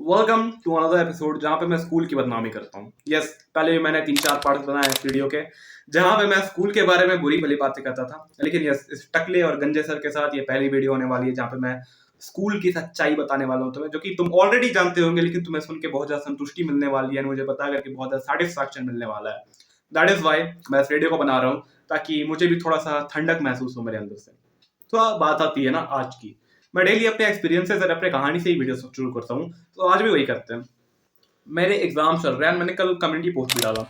Welcome to another episode जहाँ पे मैं स्कूल की बदनामी करता हूँ। यस, पहले भी मैंने 3-4 पार्ट बनाए इस वीडियो के जहाँ पे मैं स्कूल के बारे में बुरी भली बातें करता था। लेकिन यस, इस टकले और गंजे सर के साथ ये पहली वीडियो होने वाली है जहाँ पे मैं स्कूल की सच्चाई बताने वाला हूँ तुम्हें, जो कि तुम ऑलरेडी जानते होंगे, लेकिन तुम्हें सुन के बहुत ज्यादा संतुष्टि मिलने वाली है, मुझे बता करके बहुत ज्यादा सेटिस्फैक्शन मिलने वाला है। दैट इज वाई मैं इस वीडियो को बना रहा हूँ, ताकि मुझे भी थोड़ा सा ठंडक महसूस हो मेरे अंदर से। तो अब बात आती है ना आज की। मैं डेली अपने एक्सपीरियंसेस और अपने कहानी से ही वीडियो शुरू करता हूँ, तो आज भी वही करते हैं। मेरे एग्जाम चल रहे हैं, मैंने कल कम्युनिटी पोस्ट भी डाला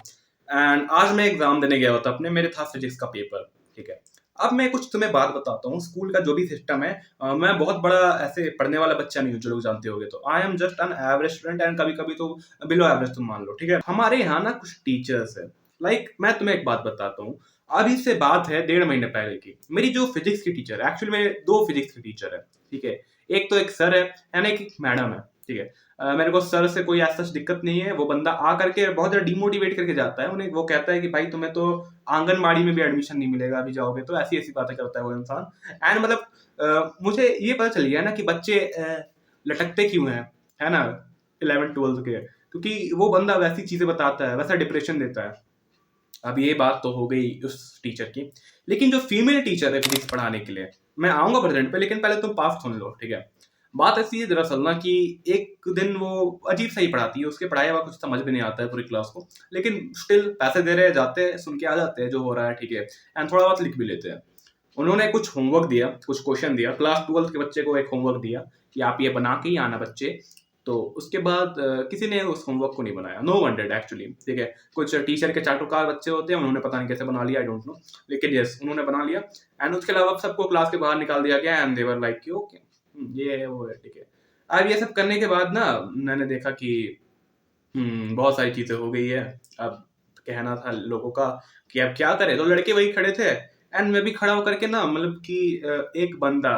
एंड आज मैं एग्जाम देने गया होता अपने, मेरे था फिजिक्स का पेपर। ठीक है, अब मैं कुछ तुम्हें बात बताता हूँ स्कूल का जो भी सिस्टम है। मैं बहुत बड़ा ऐसे पढ़ने वाला बच्चा नहीं हूँ, जो लोग जानते होंगे, तो I am just an average student and कभी कभी तो बिलो एवरेज तुम मान लो। ठीक है, हमारे यहाँ ना कुछ टीचर्स है। मैं तुम्हें एक बात बताता हूँ। अभी से बात है 1.5 महीने पहले की। मेरी जो फिजिक्स की टीचर है, एक्चुअली मेरे 2 फिजिक्स की टीचर है। ठीक है, एक तो एक सर है एंड एक मैडम है। ठीक है, मेरे को सर से कोई ऐसा दिक्कत नहीं है। वो बंदा आ करके बहुत ज्यादा डिमोटिवेट करके जाता है उन्हें। वो कहता है कि भाई तुम्हें तो आंगनबाड़ी में भी एडमिशन नहीं मिलेगा, अभी जाओगे तो। ऐसी ऐसी बातें करता है वो इंसान। एंड मुझे ये पता चल गया ना कि बच्चे लटकते क्यों हैं, है ना, 11th-12th के, क्योंकि वो बंदा वैसी चीजें बताता है, वैसा डिप्रेशन देता है। अब ये बात तो हो गई उस टीचर की, लेकिन जो फीमेल टीचर है फिजिक्स पढ़ाने के लिए, मैं आऊंगा प्रेजेंट पे, लेकिन पहले तुम पास सुन लो। ठीक है, बात ऐसी है दरअसल ना कि एक दिन वो अजीब सा ही पढ़ाती है, उसके पढ़ाया हुआ कुछ समझ भी नहीं आता है पूरी क्लास को, लेकिन स्टिल पैसे दे रहे हैं, जाते हैं, सुन के आ जाते हैं जो हो रहा है। ठीक है, एंड थोड़ा बहुत लिख भी लेते हैं। उन्होंने कुछ होमवर्क दिया, कुछ क्वेश्चन दिया, क्लास 12th के बच्चे को एक होमवर्क दिया कि आप ये बना के ही आना बच्चे। तो उसके बाद किसी ने उस होमवर्क को नहीं बनाया। No one did actually. ठीक है, कुछ टीचर के चाटुकार बच्चे होते हैं, उन्होंने पता नहीं कैसे बना लिया, आई डोंट नो, लेकिन यस उन्होंने बना लिया। एंड उसके अलावा सबको क्लास के बाहर निकाल दिया गया and they were like okay ये है वो है। ठीक है, अब ये सब करने के बाद ना मैंने देखा कि बहुत सारी चीजें हो गई है। अब कहना था लोगों का कि अब क्या करें, तो लड़के वही खड़े थे एंड मैं भी खड़ा होकर के ना, मतलब कि एक बंदा,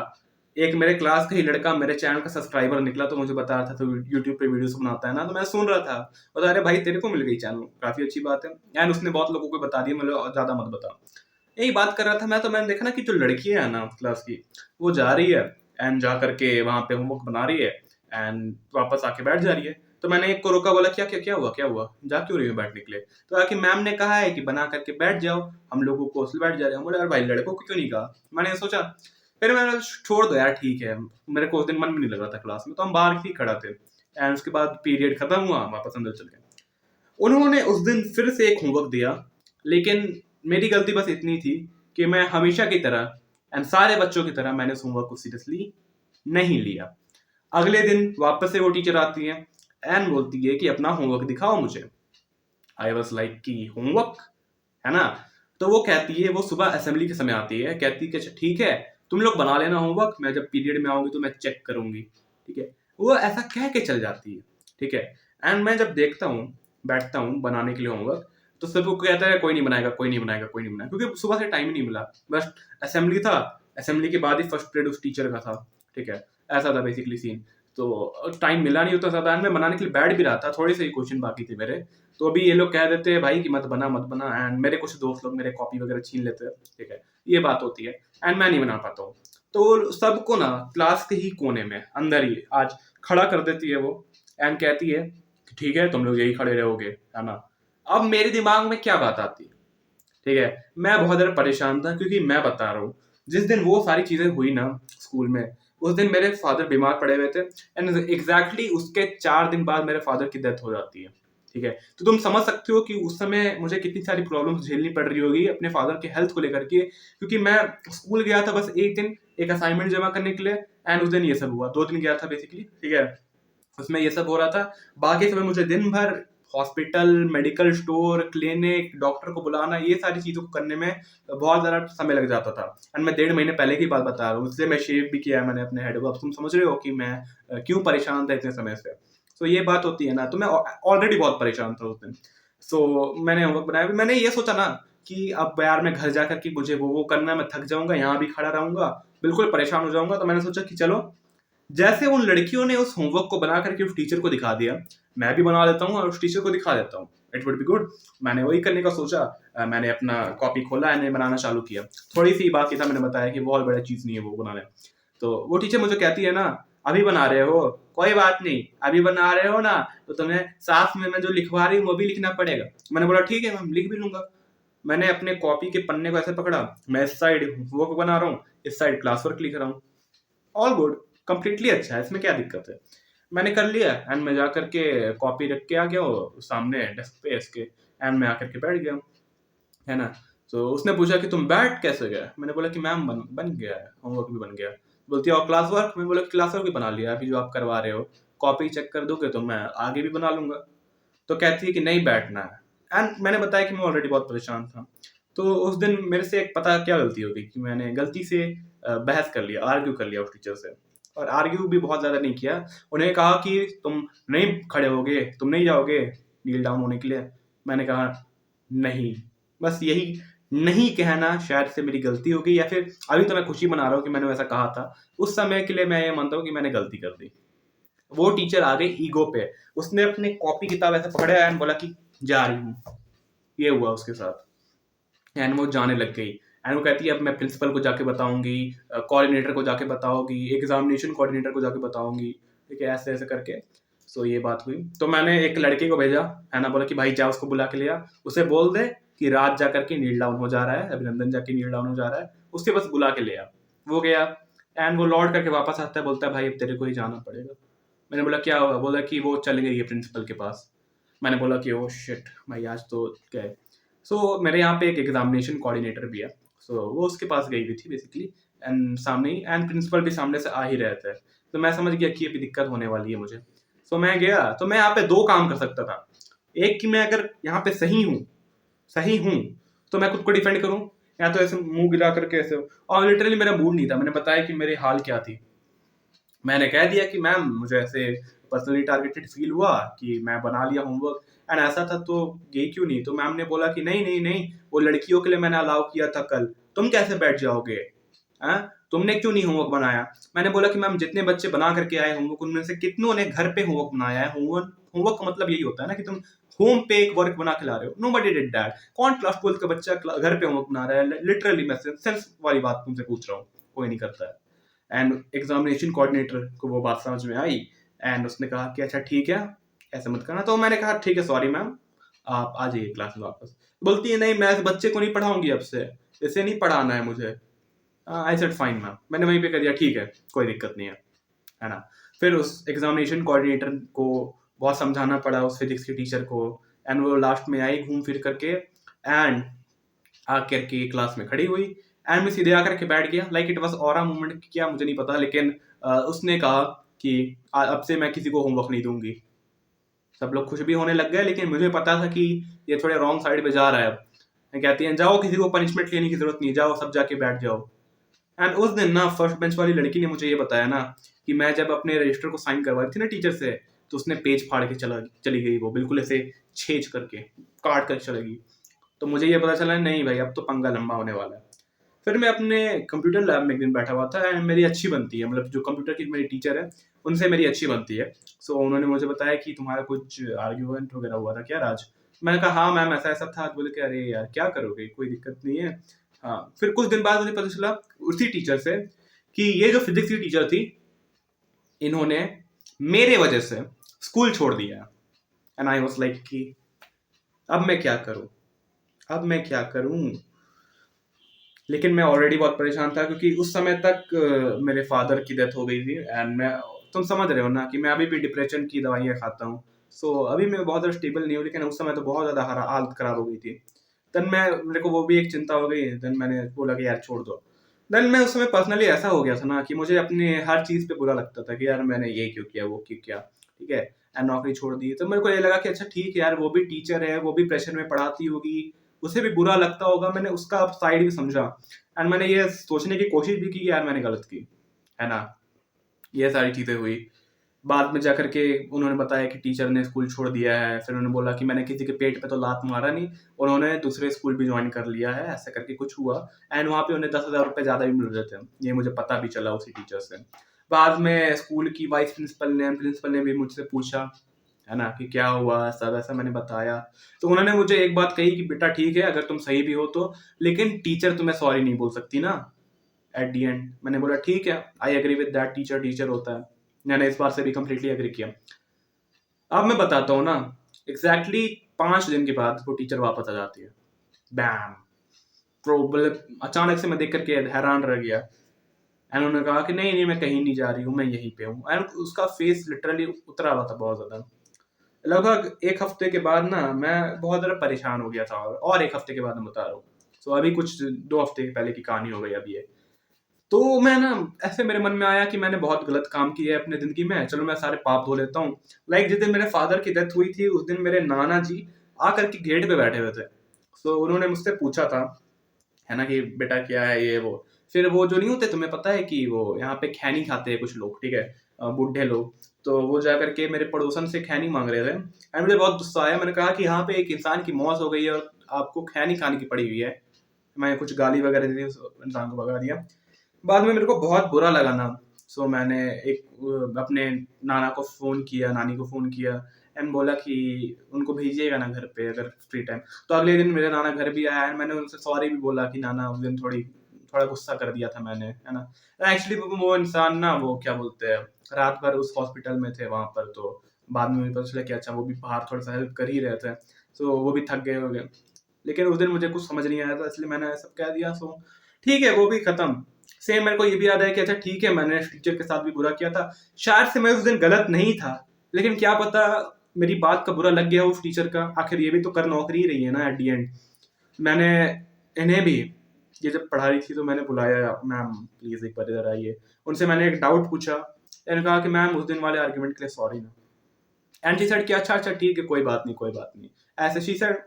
एक मेरे क्लास का ही लड़का मेरे चैनल का सब्सक्राइबर निकला, तो मुझे बता रहा था तो यूट्यूब पे वीडियोस बनाता है ना, तो मैं सुन रहा था। बता अरे भाई तेरे को मिल गई चैनल, काफी अच्छी बात है। एंड उसने बहुत लोगों को बता दिया, मतलब ज्यादा मत बता। यही बात कर रहा था मैं, तो मैंने देखा ना कि जो लड़की है ना क्लास की, वो जा रही है एंड जा करके वहां पे होमवर्क बना रही है एंड वापस आके बैठ जा रही है। तो मैंने एक को रोका, बोला क्या क्या क्या हुआ, क्या हुआ, जा क्यों रही हो बैठने के लिए? तो आके मैम ने कहा है कि बना करके बैठ जाओ, हम लोगों को उससे बैठ जा रहे हैं। बोले यार भाई लड़कों को क्यों नहीं कहा? मैंने सोचा, फिर मैंने छोड़ दो यार, ठीक है। मेरे को उस दिन मन भी नहीं लग रहा था क्लास में, तो हम बाहर ही खड़ा थे एंड उसके बाद पीरियड खत्म हुआ, वापस अंदर चल गए। उन्होंने उस दिन फिर से एक होमवर्क दिया, लेकिन मेरी गलती बस इतनी थी कि मैं हमेशा की तरह एंड सारे बच्चों की तरह मैंने उस होमवर्क को सीरियसली नहीं लिया। अगले दिन वापस से वो टीचर आती है एंड बोलती है कि अपना होमवर्क दिखाओ मुझे। आई वॉज लाइक कि होमवर्क है ना? तो वो कहती है, वो सुबह असेंबली के समय आती है, कहती है कि अच्छा ठीक है, तुम लोग बना लेना होमवर्क, मैं जब पीरियड में आऊंगी तो मैं चेक करूंगी। ठीक है, वो ऐसा कह के चल जाती है। ठीक है, एंड मैं जब देखता हूँ, बैठता हूँ बनाने के लिए होमवर्क, तो सब वो कहता है कोई नहीं बनाएगा, कोई नहीं बनाएगा, कोई नहीं बनाएगा, क्योंकि सुबह से टाइम ही नहीं मिला। बस असेंबली था, असेंबली के बाद ही फर्स्ट पीरियड उस टीचर का था। ठीक है, ऐसा था बेसिकली सीन। तो टाइम मिला नहीं होता ज्यादा, मैं बनाने के लिए बैठ भी रहा था, थोड़े से ही क्वेश्चन बाकी थे मेरे। तो अभी ये लोग कह देते हैं भाई कि मत बना मत बना, एंड मेरे कुछ दोस्त लोग मेरे कॉपी वगैरह छीन लेते हैं। ठीक है, ये बात होती है एंड मैं नहीं बना पाता हूँ। तो सबको ना क्लास के ही कोने में अंदर ही आज खड़ा कर देती है वो एंड कहती है कि ठीक है तुम लोग यही खड़े रहोगे, है ना? अब मेरे दिमाग में क्या बात आती है? ठीक है, मैं बहुत ज्यादा परेशान था, क्योंकि मैं बता रहा हूँ, जिस दिन वो सारी चीजें हुई ना स्कूल में, उस दिन मेरे फादर बीमार पड़े हुए थे एंड एग्जैक्टली उसके 4 दिन बाद मेरे फादर की डेथ हो जाती है। ठीक है, तो तुम समझ सकते हो कि उस समय मुझे कितनी सारी प्रॉब्लम्स झेलनी पड़ रही होगी अपने फादर के हेल्थ को लेकर के, क्योंकि मैं स्कूल गया था बस एक दिन एक असाइनमेंट जमा करने के लिए एंड उस दिन ये सब हुआ। 2 दिन गया था बेसिकली। ठीक है, उसमें ये सब हो रहा था। बाकी समय मुझे दिन भर hospital, medical store, clinic, doctor को बुलाना, ये सारी चीजों को करने में बहुत ज्यादा समय लग जाता था। एंड मैं 1.5 महीने पहले की बात बता रहा हूँ, इसलिए मैं शेव भी किया है मैंने अपने हेड को। अब तुम समझ रहे हो कि मैं क्यों परेशान था इतने समय से। तो ये बात होती है ना, तो मैं ऑलरेडी बहुत परेशान था उस दिन। सो मैंने होमवर्क बनाया। मैंने ये सोचा ना कि अब यार मैं घर जाकर के मुझे वो करना, मैं थक जाऊंगा, यहाँ भी खड़ा रहूंगा, बिल्कुल परेशान हो जाऊंगा। तो मैंने सोचा कि चलो, जैसे उन लड़कियों ने उस होमवर्क को बना करके उस टीचर को दिखा दिया, मैं भी बना लेता हूँ और उस टीचर को दिखा देता हूँ, इट वुड बी गुड। मैंने वही करने का सोचा। मैंने अपना कॉपी खोला एंड बनाना चालू किया। थोड़ी सी बात की था, मैंने बताया कि बहुत बड़ा चीज नहीं है वो बनाने। तो वो टीचर मुझे कहती है ना, अभी बना रहे हो, कोई बात नहीं, अभी बना रहे हो ना तो तुम्हें साथ में मैं जो लिखवा रही हूँ वो भी लिखना पड़ेगा। मैंने बोला ठीक है मैम, लिख भी लूंगा। मैंने अपने कॉपी के पन्ने को ऐसे पकड़ा, मैं इस साइड वर्क बना रहा हूँ, इस साइड क्लास वर्क लिख रहा हूँ। ऑल गुड, कंप्लीटली अच्छा है, इसमें क्या दिक्कत है। मैंने कर लिया एंड मैं जा करके कॉपी रख के आ गया सामने डेस्क पे इसके, एंड मैं आकर के बैठ गया, है ना। तो उसने पूछा कि तुम बैठ कैसे गए। मैंने बोला कि मैम बन गया है, होमवर्क भी बन गया। बोलती है और क्लास वर्क। मैं बोला क्लास वर्क भी बना लिया, अभी जो आप करवा रहे हो कॉपी चेक कर दोगे तो मैं आगे भी बना लूंगा। तो कहती है कि नहीं बैठना है। एंड मैंने बताया कि मैं ऑलरेडी बहुत परेशान था। तो उस दिन मेरे से एक पता क्या गलती हो गई कि मैंने गलती से बहस कर लिया, आर्ग्यू कर लिया उस टीचर से। और आर्ग्यू भी बहुत ज़्यादा नहीं किया। उन्हें कहा कि तुम नहीं खड़े होगे, तुम नहीं जाओगे नील डाउन होने के लिए। मैंने कहा नहीं। बस यही नहीं कहना शायद से मेरी गलती हो गई, या फिर अभी तो मैं खुशी मना रहा हूँ कि मैंने वैसा कहा था। उस समय के लिए मैं ये मानता हूँ कि मैंने गलती कर दी। वो टीचर आ गई ईगो पे, उसने अपने कॉपी किताब ऐसे पकड़ा एंड बोला कि जा रही हूँ। ये हुआ उसके साथ एंड वो जाने लग गई। एंड वो कहती है अब मैं प्रिंसिपल को जाके बताऊंगी, कोऑर्डिनेटर को जाके बताऊंगी, एग्जामिनेशन कोऑर्डिनेटर को जाके बताऊंगी, ठीक है, ऐसे ऐसे करके। सो ये बात हुई। तो मैंने एक लड़के को भेजा, है ना, बोला कि भाई जा उसको बुला के लिया, उसे बोल दे कि रात जा करके नील डाउन हो जा रहा है, अभिनंदन जाके नील डाउन हो जा रहा है, उससे बस बुला के ले आ। वो गया एंड वो लौट करके वापस आता है, बोलता है भाई अब तेरे को ही जाना पड़ेगा। मैंने बोला क्या हुआ। बोला कि वो चली गई है प्रिंसिपल के पास। मैंने बोला कि ओ शिट भाई आज तो गए। सो मेरे यहाँ पे एक एग्जामिनेशन कोऑर्डिनेटर भी है, सो वो उसके पास गई हुई थी बेसिकली, एंड सामने ही, एंड प्रिंसिपल भी सामने से आ ही रहे थे। तो मैं समझ गया कि अभी दिक्कत होने वाली है मुझे। सो मैं गया। तो मैं यहाँ पे दो काम कर सकता था। एक कि मैं अगर यहाँ पे सही हूँ तो मैं खुद को डिफेंड करूँ, या तो ऐसे मुंह गिरा करके ऐसे। और लिटरली मेरा मूड नहीं था, मैंने बताया कि मेरे हाल क्या थी। मैंने कह दिया कि मैम मुझे ऐसे पर्सनली टारगेटेड फील हुआ कि मैं बना लिया होमवर्क एंड ऐसा था, तो गई क्यों नहीं। तो मैम ने बोला कि नहीं नहीं नहीं, वो लड़कियों के लिए मैंने अलाउ किया था कल, तुम कैसे बैठ जाओगे, हैं, तुमने क्यों नहीं होमवर्क बनाया। मैंने बोला कि मैम जितने बच्चे बना करके आए होमवर्क उनमें से कितनों ने घर पे होमवर्क बनाया है। होमवर्क होमवर्क का मतलब यही होता है ना कि तुम होम पे एक वर्क बना के ला रहे हो। Nobody did that. कौन क्लास 12 का बच्चा घर पे होमवर्क बना रहा है। लिटरली मैं सेंस वाली बात तुमसे पूछ रहा हूँ, कोई नहीं करता है। एंड एग्जामिनेशन कोऑर्डिनेटर को वो बात समझ में आई एंड उसने कहा कि अच्छा ठीक है ऐसे मत करना। तो मैंने कहा ठीक है सॉरी मैम, आप आ जाइए क्लास में वापस। बोलती है नहीं मैं इस बच्चे को नहीं पढ़ाऊंगी अब से, इसे नहीं पढ़ाना है मुझे। I said fine ma'am. मैंने वहीं पे कह दिया ठीक है कोई दिक्कत नहीं है ना। फिर उस एग्जामिनेशन कोऑर्डिनेटर को बहुत समझाना पड़ा, उस फिजिक्स के टीचर को। एंड वो लास्ट में आई घूम फिर करके एंड आकर के क्लास में खड़ी हुई एंड मैं सीधे आकर के बैठ गया। Like it was aura moment, क्या मुझे नहीं पता, लेकिन उसने कहा कि अब से मैं किसी को होमवर्क नहीं दूंगी। सब लोग खुश भी होने लग गए, लेकिन मुझे पता था कि ये थोड़े रॉन्ग साइड पे जा रहा है। अब कहती हैं जाओ किसी को पनिशमेंट लेने की जरूरत नहीं, जाओ सब जाके बैठ जाओ। एंड उस दिन ना फर्स्ट बेंच वाली लड़की ने मुझे ये बताया ना कि मैं जब अपने रजिस्टर को साइन करवाई थी ना टीचर से, तो उसने पेज फाड़ के चली गई, वो बिल्कुल ऐसे छेज करके काट कर चलेगी। तो मुझे ये पता चला नहीं भाई अब तो पंगा लंबा होने वाला है। फिर मैं अपने कंप्यूटर लैब में एक दिन बैठा हुआ था एंड मेरी अच्छी बनती है, मतलब जो कंप्यूटर की मेरी टीचर है उनसे मेरी अच्छी बनती है। सो उन्होंने मुझे बताया कि तुम्हारा कुछ आर्ग्यूमेंट वगैरह हुआ था क्या राज। मैंने कहा हाँ मैम ऐसा ऐसा था। बोले कि अरे यार क्या करोगे, कोई दिक्कत नहीं है। हाँ फिर कुछ दिन बाद मुझे पता चला उसी टीचर से कि ये जो फिजिक्स की टीचर थी इन्होंने मेरे वजह से स्कूल छोड़ दिया। एंड आई वाज लाइक कि अब मैं क्या करूं, अब मैं क्या करूं। लेकिन मैं ऑलरेडी बहुत परेशान था क्योंकि उस समय तक मेरे फादर की डेथ हो गई थी एंड मैं, तुम समझ रहे हो ना कि मैं अभी भी डिप्रेशन की दवाइयाँ खाता हूँ। सो अभी मैं बहुत ज़्यादा स्टेबल नहीं हूँ, लेकिन उस समय तो बहुत ज़्यादा हालत खराब हो गई थी। देन मैं, मेरे को वो भी एक चिंता हो गई। देन मैंने बोला कि यार छोड़ दो। देन मैं उस समय पर्सनली ऐसा हो गया था ना कि मुझे अपने हर चीज़ पे बुरा लगता था कि यार मैंने ये क्यों किया वो क्यों किया, ठीक है, एंड नौकरी छोड़ दी। तो मेरे को ये लगा कि अच्छा ठीक है यार वो भी टीचर है, वो भी प्रेशर में पढ़ाती होगी, उसे भी बुरा लगता होगा। मैंने उसका साइड भी समझा एंड मैंने ये सोचने की कोशिश भी की कि यार मैंने गलत की, है ना। ये सारी चीज़ें हुई। बाद में जाकर के उन्होंने बताया कि टीचर ने स्कूल छोड़ दिया है। फिर उन्होंने बोला कि मैंने किसी के पेट पे तो लात मारा नहीं, उन्होंने दूसरे स्कूल भी ज्वाइन कर लिया है, ऐसा करके कुछ हुआ। एंड वहाँ पे उन्हें 10,000 रुपये ज़्यादा भी मिल रहे थे, ये मुझे पता भी चला उसी टीचर से। बाद में स्कूल की वाइस प्रिंसिपल ने भी मुझसे पूछा, है ना, कि क्या हुआ, ऐसा वैसा मैंने बताया। तो उन्होंने मुझे एक बात कही कि बेटा ठीक है अगर तुम सही भी हो तो, लेकिन टीचर तुम्हें सॉरी नहीं बोल सकती ना एट दी एंड। मैंने बोला ठीक है I agree with that, teacher teacher होता है। मैंने इस बार से भी कम्प्लीटली एग्री किया। अब मैं बताता हूँ ना, एग्जैक्टली 5 दिन के बाद वो टीचर वापस आ जाती है, बैम। प्रॉब्लम अचानक से मैं देख करके हैरान रह गया। एंड उन्होंने कहा कि नहीं नहीं मैं कहीं नहीं जा रही हूँ, मैं यहीं पे हूँ। एंड उसका फेस लिटरली उतरा हुआ था बहुत ज्यादा। लगभग 1 हफ्ते के बाद ना मैं बहुत ज़्यादा परेशान हो गया था, और 1 हफ्ते के बाद मैं बता रहा हूँ। सो अभी कुछ 2 हफ्ते पहले की कहानी हो गई अभी ये। तो मैं ना ऐसे मेरे मन में आया कि मैंने बहुत गलत काम किया है अपने ज़िंदगी में, चलो मैं सारे पाप धो लेता हूँ। लाइक जिस दिन मेरे फादर की डेथ हुई थी उस दिन मेरे नाना जी आकर के गेट पे बैठे हुए थे। सो उन्होंने मुझसे पूछा था, है ना, कि बेटा क्या है ये वो। फिर वो जो नहीं होते, तुम्हें पता है कि वो यहाँ पे खैनी खाते हैं कुछ लोग, ठीक है, बूढ़े लोग। तो वो जा करके मेरे पड़ोसन से खैनी मांग रहे थे। एंड मुझे बहुत गुस्सा आया, मैंने कहा कि यहाँ पे एक इंसान की मौत हो गई है और आपको खैनी खाने की पड़ी हुई है। मैं कुछ गाली वगैरह दी थी, उस इंसान को भगा दिया। बाद में मेरे को बहुत बुरा लगा ना। सो मैंने अपने नाना को फ़ोन किया, नानी को फ़ोन किया। एंड बोला कि उनको भेजिएगा ना घर पे अगर फ्री टाइम। तो अगले दिन मेरे नाना घर भी आया एंड मैंने उनसे सॉरी भी बोला कि नाना उस दिन थोड़ा गुस्सा कर दिया था मैंने, है ना। एक्चुअली वो इंसान ना, वो क्या बोलते हैं, रात भर उस हॉस्पिटल में थे वहाँ पर। तो बाद में मुझे पता चला कि अच्छा वो भी बाहर थोड़ा सा हेल्प कर ही रहे थे। सो वो भी थक गए हो गए। लेकिन उस दिन मुझे कुछ समझ नहीं आया था, इसलिए मैंने सब कह दिया। सो ठीक है, वो भी खत्म। सेम मेरे को ये भी याद है कि अच्छा ठीक है, मैंने टीचर के साथ भी बुरा किया था। शायद से मैं उस दिन गलत नहीं था, लेकिन क्या पता मेरी बात का बुरा लग गया उस टीचर का। आखिर ये भी तो कर नौकरी ही रही है ना एट दी एंड। मैंने इन्हें भी, ये जब पढ़ा रही थी तो मैंने बुलाया, मैम प्लीज एक बार इधर आइए। उनसे मैंने एक डाउट पूछा। मैंने कहा कि मैम उस दिन वाले आर्ग्यूमेंट के लिए सॉरी ना। एंड शी सेड कि अच्छा अच्छा ठीक है, कोई बात नहीं कोई बात नहीं। ऐसे she said,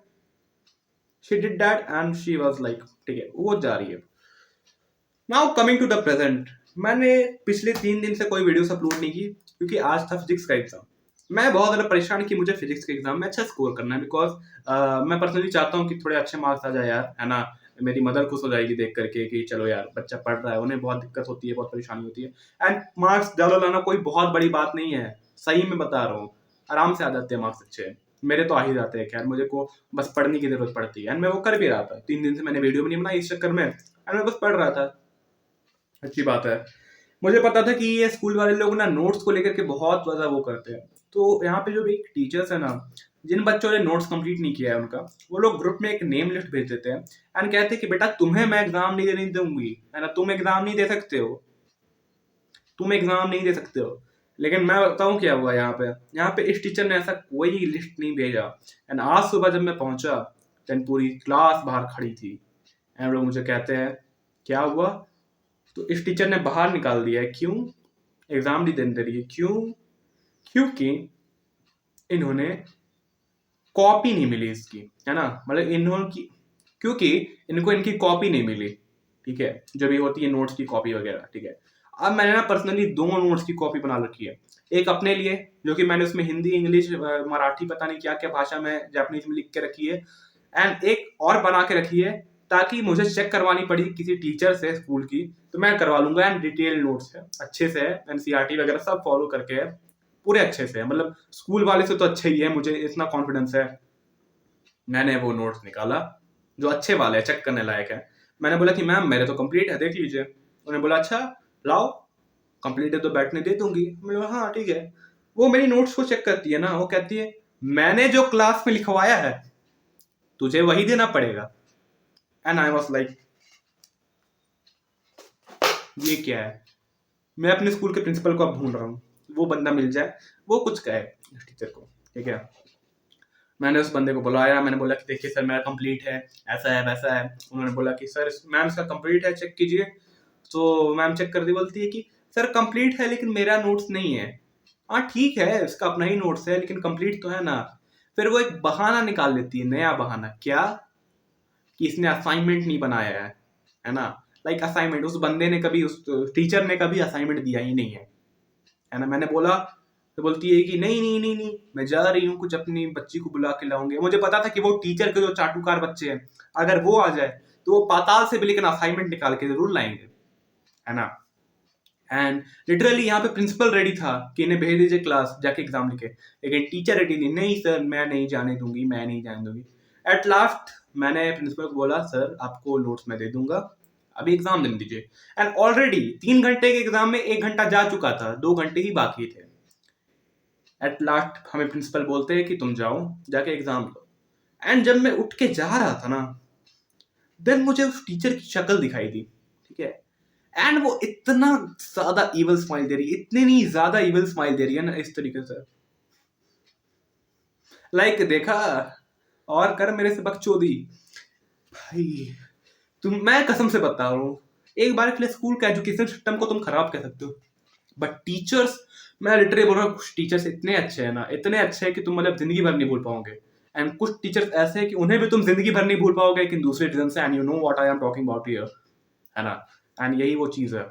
she did that and she was like ठीक है, वो जा रही है। Now coming to the present, मैंने पिछले 3 दिन से कोई वीडियोस अपलोड नहीं की क्योंकि आज था फिजिक्स का एग्जाम। मैं बहुत ज़्यादा परेशान कि मुझे फिजिक्स के एग्जाम में अच्छा स्कोर करना है, बिकॉज मैं पर्सनली चाहता हूँ कि थोड़े अच्छे मार्क्स आ जाए यार, है ना। मेरी मदर खुश हो जाएगी देख करके कि चलो यार बच्चा पढ़ रहा है, उन्हें बहुत दिक्कत होती है, बहुत परेशानी होती है। एंड मार्क्स ज़्यादा लाना कोई बहुत बड़ी बात नहीं है, सही में बता रहा हूँ। आराम से आ जाते हैं मार्क्स अच्छे। मेरे तो आ ही जाते हैं, खैर मुझे को बस पढ़ने की जरूरत पड़ती है। एंड मैं वो कर भी रहा था, 3 दिन से मैंने वीडियो भी नहीं बनाई इस चक्कर में। एंड मैं बस पढ़ रहा था, अच्छी बात है। मुझे पता था कि ये स्कूल वाले लोग ना नोट्स को लेकर के बहुत ज़्यादा वो करते हैं। तो यहाँ पे जो भी टीचर्स है ना, जिन बच्चों ने नोट्स कंप्लीट नहीं किया है उनका, वो लोग ग्रुप में एक नेम लिस्ट भेज देते हैं एंड कहते हैं कि बेटा तुम्हें मैं एग्जाम नहीं देने दूंगी, है ना, तुम एग्जाम नहीं दे सकते हो, तुम एग्जाम नहीं दे सकते हो। लेकिन मैं बताऊं क्या हुआ यहाँ पे इस टीचर ने ऐसा कोई लिस्ट नहीं भेजा। एंड आज सुबह जब मैं पहुंचा, देन पूरी क्लास बाहर खड़ी थी। एंड लोग मुझे कहते हैं क्या हुआ, तो इस टीचर ने बाहर निकाल दिया है। क्यों? एग्जाम नहीं देने दे रही है, क्यों? क्योंकि इन्होंने कॉपी नहीं मिली इसकी, है ना, मतलब इन्होंने क्योंकि इनको इनकी कॉपी नहीं मिली, ठीक है, जो भी होती है नोट्स की कॉपी वगैरह, ठीक है। अब मैंने ना पर्सनली 2 नोट्स की कॉपी बना रखी है। एक अपने लिए, जो कि मैंने उसमें हिंदी इंग्लिश मराठी पता नहीं क्या क्या भाषा में जापानीज में लिख के रखी है। एंड एक और बना के रखी है ताकि मुझे चेक करवानी पड़ी किसी टीचर से स्कूल की, तो मैं करवा लूंगा। एंड डिटेल नोट्स है, अच्छे से है, एनसीईआरटी वगैरह सब फॉलो करके है, पूरे अच्छे से है, मतलब स्कूल वाले से तो अच्छे ही है, मुझे इतना कॉन्फिडेंस है। मैंने वो नोट्स निकाला जो अच्छे वाले चेक करने लायक है। मैंने बोला कि मैम मेरे तो कंप्लीट है, देख लीजिए। उन्होंने बोला अच्छा लाओ, कंप्लीट है तो बैठने दे दूंगी। मैंने बोला हाँ ठीक है। वो मेरी नोट्स को चेक करती है ना, वो कहती है मैंने जो क्लास में लिखवाया है तुझे वही देना पड़ेगा। एंड आई वॉज लाइक ये क्या है। मैं अपने स्कूल के प्रिंसिपल को अब ढूंढ रहा हूँ, वो बंदा मिल जाए, वो कुछ कहे इस टीचर को, ठीक है। मैंने उस बंदे को बुलाया, मैंने बोला कि देखिए सर मेरा कंप्लीट है, ऐसा है वैसा है। उन्होंने बोला कि सर मैम इसका कंप्लीट है, चेक कीजिए। तो मैम चेक कर दी, बोलती है कि सर कंप्लीट है लेकिन मेरा नोट्स नहीं है। हाँ ठीक है, इसका अपना ही नोट्स है लेकिन कंप्लीट तो है ना। फिर वो एक बहाना निकाल लेती है, नया बहाना, क्या कि इसने असाइनमेंट नहीं बनाया है ना। लाइक असाइनमेंट उस बंदे ने कभी, उस टीचर ने कभी असाइनमेंट दिया ही नहीं है ना। मैंने बोला, तो बोलती है कि नहीं नहीं नहीं नहीं मैं जा रही हूँ, कुछ अपनी बच्ची को बुला के लाऊंगी। मुझे पता था कि वो टीचर के जो चाटुकार बच्चे हैं, अगर वो आ जाए तो वो पाताल से भी लेकिन असाइनमेंट निकाल के जरूर लाएंगे, है ना। एंड लिटरली यहाँ पे प्रिंसिपल रेडी था कि इन्हें भेज दीजिए क्लास जाके एग्जाम लिखे, लेकिन टीचर रेडी नहीं, नहीं सर मैं नहीं जाने दूंगी, मैं नहीं जाने दूंगी। एट लास्ट मैंने प्रिंसिपल को बोला सर आपको नोट्स मैं दे दूंगा, अभी एग्जाम देने दीजिए। एंड ऑलरेडी 3 घंटे के एग्जाम में 1 घंटा जा चुका था, 2 घंटे ही बाकी थे। एट लास्ट हमें प्रिंसिपल बोलते हैं कि तुम जाओ जाके एग्जाम दो। एंड जब मैं उठ के जा रहा था ना, देन मुझे उस टीचर की शक्ल दिखाई दी, ठीक है। एंड वो इतना ज्यादा इवल स्माइल दे रही है, इतनी ज्यादा इवल स्माइल दे रही है ना, इस तरीके से लाइक देखा और कर मेरे से बकचोदी। भाई मैं कसम से बता रहा हूँ, एक बार के लिए स्कूल का एजुकेशन सिस्टम को तुम खराब कह सकते हो, बट टीचर्स, मैं लिटरली बोल रहा हूँ, कुछ टीचर्स इतने अच्छे हैं ना, इतने अच्छे हैं कि तुम मतलब जिंदगी भर नहीं भूल पाओगे। एंड कुछ टीचर्स ऐसे हैं कि उन्हें भी तुम जिंदगी भर नहीं भूल पाओगे, लेकिन दूसरे रीजन से, and you know what I am talking about here, है ना। एंड यही वो चीज है,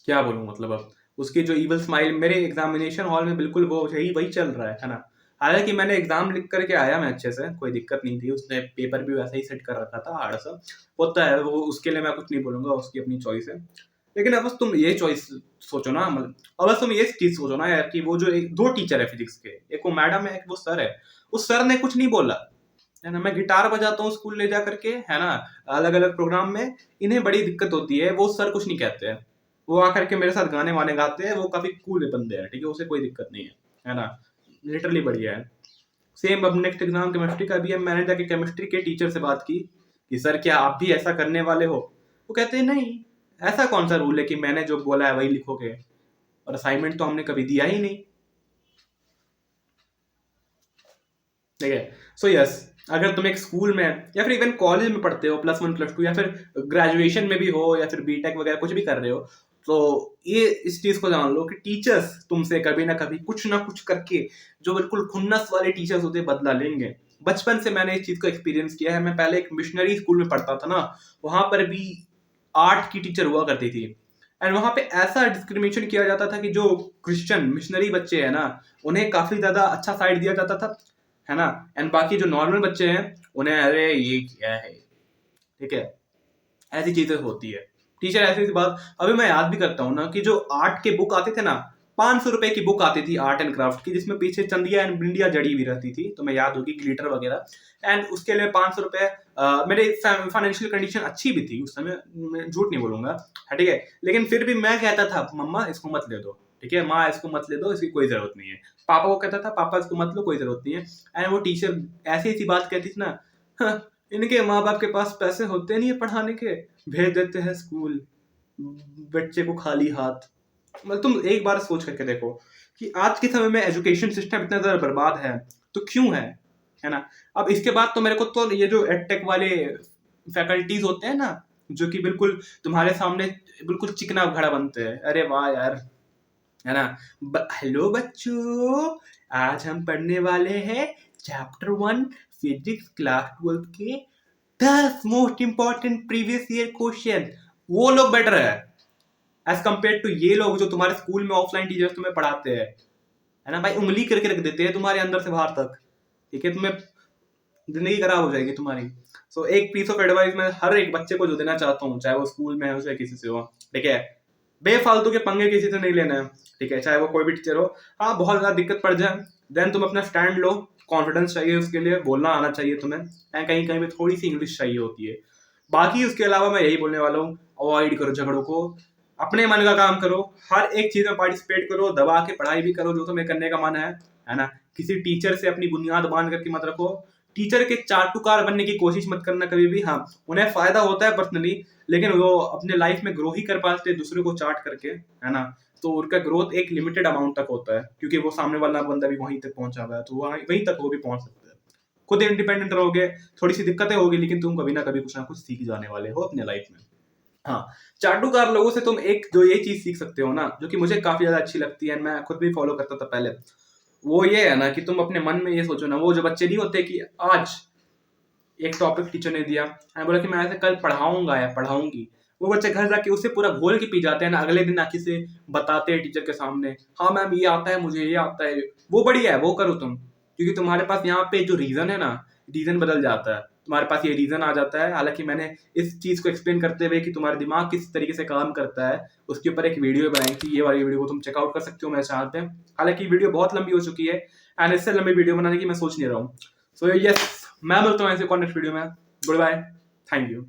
क्या बोलूं मतलब। अब उसकी जो इवल स्माइल मेरे एग्जामिनेशन हॉल में बिल्कुल वो यही वही चल रहा है ना। हालांकि मैंने एग्जाम लिख करके आया, मैं अच्छे से, कोई दिक्कत नहीं थी, उसने पेपर भी वैसा ही सेट कर रखा था, हार्ड सा होता है वो, उसके लिए मैं कुछ नहीं बोलूंगा, उसकी अपनी चॉइस है। लेकिन अब बस तुम ये चॉइस सोचो ना, मतलब अब बस तुम ये चीज सोचो ना यार, कि वो जो दो टीचर है फिजिक्स के, एक वो मैडम है, एक वो सर है, उस सर ने कुछ नहीं बोला, है ना। मैं गिटार बजाता हूँ स्कूल ले जा करके, है ना, अलग अलग प्रोग्राम में, इन्हें बड़ी दिक्कत होती है, वो सर कुछ नहीं कहते हैं, वो आकर के मेरे साथ गाने वाने गाते हैं, वो काफी कूल बंदे हैं, ठीक है, उसे कोई दिक्कत नहीं है ना, लिटरली बढ़िया है। सेम अब नेक्स्ट एग्जाम केमिस्ट्री का भी है, मैंने जाके केमिस्ट्री के टीचर से बात की कि सर क्या आप भी ऐसा करने वाले हो। वो कहते हैं नहीं, ऐसा कौन सा रूल है कि मैंने जो बोला है वही लिखोगे, और असाइनमेंट तो हमने कभी दिया ही नहीं, ठीक है। सो यस, अगर तुम एक स्कूल में या फिर इवन कॉलेज में पढ़ते हो, +1 +2, या फिर ग्रेजुएशन में भी हो, या फिर बीटेक वगैरह कुछ भी कर रहे हो, तो ये इस चीज को जान लो कि टीचर्स तुमसे कभी ना कभी कुछ ना कुछ करके, जो बिल्कुल खुन्नस वाले टीचर्स होते हैं, बदला लेंगे। बचपन से मैंने इस चीज को एक्सपीरियंस किया है। मैं पहले एक मिशनरी स्कूल में पढ़ता था ना, वहां पर भी आर्ट की टीचर हुआ करती थी, एंड वहां पे ऐसा डिस्क्रिमिनेशन किया जाता था कि जो क्रिश्चियन मिशनरी बच्चे हैं ना, उन्हें काफी ज्यादा अच्छा साइड दिया जाता था, है ना। एंड बाकी जो नॉर्मल बच्चे हैं, उन्हें अरे ये क्या है, ठीक है, ऐसी चीजें होती है। टीचर ऐसी ऐसी बात, अभी मैं याद भी करता हूँ ना, कि जो आर्ट के बुक आते थे ना, 500 रुपए की बुक आती थी आर्ट एंड क्राफ्ट की, जिसमें पीछे चंदिया एंड बिंदिया जड़ी हुई रहती थी, तो मैं याद होगी, ग्लिटर वगैरह। एंड उसके लिए 500 रुपए, मेरे फाइनेंशियल कंडीशन अच्छी भी थी उस समय, मैं झूठ नहीं बोलूंगा, है, ठीक है। लेकिन फिर भी मैं कहता था, मम्मा इसको मत ले दो, ठीक है, माँ इसको मत ले दो, इसकी कोई जरूरत नहीं है। पापा को कहता था, पापा इसको मत लो, कोई जरूरत नहीं है। एंड वो टीचर ऐसी ऐसी बात कहती थी ना, "हाँ, इनके माँ बाप के पास पैसे होते नहीं है पढ़ाने के, भेज देते हैं स्कूल बच्चे को खाली हाथ"। मतलब तुम एक बार सोच करके देखो कि आज के समय में एजुकेशन सिस्टम इतना ज्यादा बर्बाद है, तो क्यों है ना। अब इसके बाद तो मेरे को तो ये जो एडटेक वाले फैकल्टीज होते हैं ना, जो कि बिल्कुल तुम्हारे सामने बिल्कुल चिकना घड़ा बनते हैं, अरे वाह यार, है ना। हेलो बच्चों, आज हम पढ़ने वाले हैं चैप्टर 1 फिजिक्स क्लास 12 के 10 most important previous year question. वो लोग बेटर है एज कम्पेयर टू ये लोग जो तुम्हारे स्कूल में ऑफलाइन टीचर्स तुम्हें पढ़ाते हैं, है ना भाई, उंगली करके रख देते हैं तुम्हारे अंदर से बाहर तक, ठीक है, तुम्हें जिंदगी खराब हो जाएगी तुम्हारी। सो एक पीस ऑफ एडवाइस मैं हर एक बच्चे को जो देना चाहता हूँ, चाहे वो स्कूल में हो चाहे किसी से हो, ठीक है, बेफालतू के पंगे किसी से नहीं लेना है, ठीक है, चाहे वो कोई भी टीचर हो। हाँ, बहुत ज्यादा दिक्कत पड़ जाए, देन तुम अपना स्टैंड लो, कॉन्फिडेंस चाहिए उसके लिए, बोलना आना चाहिए तुम्हें, एंड कहीं कहीं पे थोड़ी सी इंग्लिश चाहिए होती है। बाकी उसके अलावा मैं यही बोलने वाला हूँ, अवॉइड करो झगड़ों को, अपने मन का काम करो, हर एक चीज में पार्टिसिपेट करो, दबा के पढ़ाई भी करो जो तुम्हें करने का मन है ना। किसी टीचर से अपनी बुनियाद बांध करके मत रखो, टीचर के चाटुकार बनने की कोशिश मत करना कभी भी। हाँ, उन्हें फायदा होता है पर्सनली, लेकिन वो अपने लाइफ में ग्रो ही कर पाते दूसरे को चाट करके, है ना। तो उनका ग्रोथ एक लिमिटेड अमाउंट तक होता है, क्योंकि वो सामने वाला बंदा भी वहीं तक पहुंचा हुआ है, तो वहीं तक वो भी पहुंच सकते हैं। खुद इंडिपेंडेंट रहोगे, थोड़ी सी दिक्कतें होगी, लेकिन तुम कभी ना कभी कुछ ना कुछ सीख जाने वाले हो अपने लाइफ में। हाँ, चाटुकार लोगों से तुम एक जो ये चीज सीख सकते हो ना, जो कि मुझे काफी ज्यादा अच्छी लगती है, मैं खुद भी फॉलो करता था पहले, वो ये है ना कि तुम अपने मन में ये सोचो ना, वो जो बच्चे नहीं होते कि आज एक टॉपिक टीचर ने दिया, मैंने बोला कि मैं ऐसे कल पढ़ाऊंगा या पढ़ाऊंगी, वो बच्चे घर जाके उसे पूरा घोल के पी जाते हैं ना, अगले दिन आके से बताते हैं टीचर के सामने, हाँ मैम ये आता है, मुझे ये आता है। वो बढ़िया है, वो करो तुम, क्योंकि तुम्हारे पास यहाँ पे जो रीजन है ना, रीजन बदल जाता है, तुम्हारे पास ये रीजन आ जाता है। हालांकि मैंने इस चीज को एक्सप्लेन करते हुए कि तुम्हारा दिमाग किस तरीके से काम करता है, उसके ऊपर एक वीडियो बनाई थी, ये वाली वीडियो को तुम चेकआउट कर सकते हो मेरे चैनल पे। हालांकि वीडियो बहुत लंबी हो चुकी है, एंड इससे लंबी वीडियो बनाने की मैं सोच नहीं रहा हूँ। सो यस, मैं मिलता हूँ ऐसे कॉन्टेक्ट वीडियो में। Good bye, thank you.